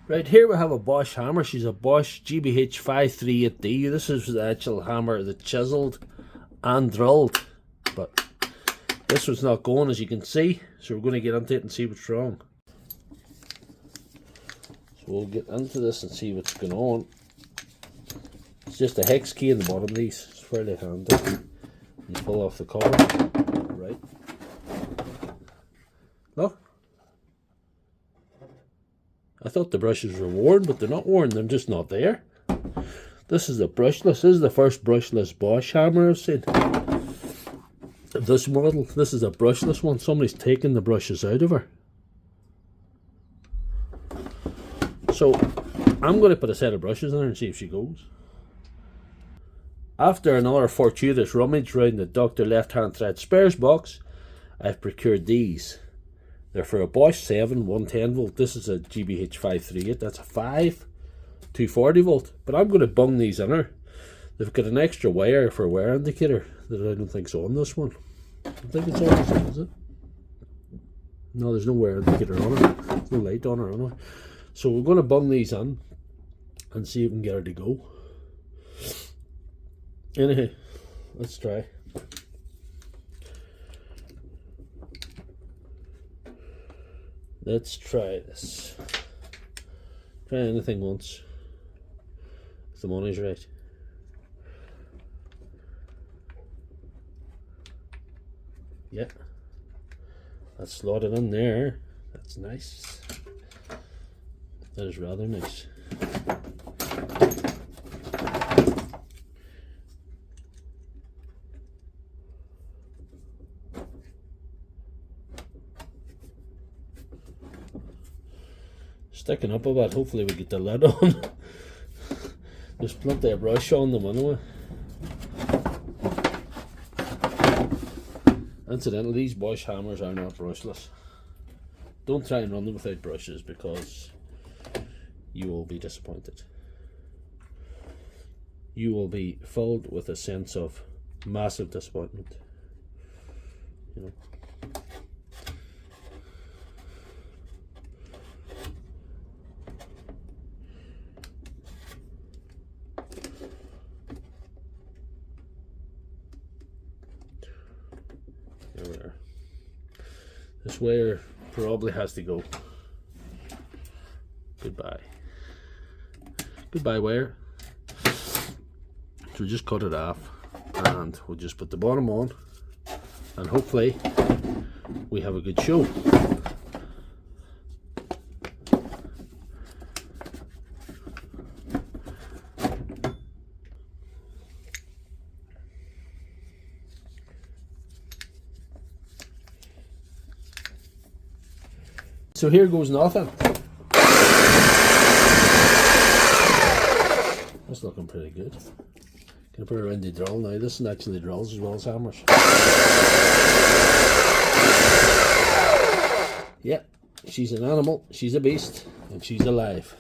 Right, here we have a Bosch hammer. She's a Bosch GSH538D. This is the actual hammer that chiselled and drilled, but this one's not going, as you can see, so we're going to get into it and see what's wrong. So we'll get into this and see what's going on. It's just a hex key in the bottom of these. It's fairly handy. You pull off the cover, right? Look. I thought the brushes were worn, but they're not worn. They're just not there. This is the brushless. This is the first brushless Bosch hammer I've seen. This model. This is a brushless one. Somebody's taken the brushes out of her. So I'm going to put a set of brushes in her and see if she goes. After another fortuitous rummage round the Doctor Lefthandthread spares box, I've procured these. They're for a Bosch 7 110 volt. This is a GSH538. That's a 5 240 volt. But I'm going to bung these in her. They've got an extra wire for a wear indicator that I don't think's on this one. I think it's on this one, is it? No, there's no wear indicator on it. There's no light on her anyway. So we're going to bung these in and see if we can get her to go. Anyhow, let's try. Let's try this. Try anything once, if the money's right. Yeah, that's slotted in there. That's nice. That is rather nice. Sticking up a bit, hopefully we get the lid on. There's plenty of brush on them anyway. Incidentally, these Bosch hammers are not brushless. Don't try and run them without brushes because you will be disappointed. You will be filled with a sense of massive disappointment. You know. There we are. This wire probably has to go. Goodbye. Goodbye wire. So we just cut it off and we'll just put the bottom on and hopefully we have a good show. So here goes nothing. That's looking pretty good. Can I put her in the drill now? This is actually drills as well as hammers. Yeah, she's an animal, she's a beast, and she's alive.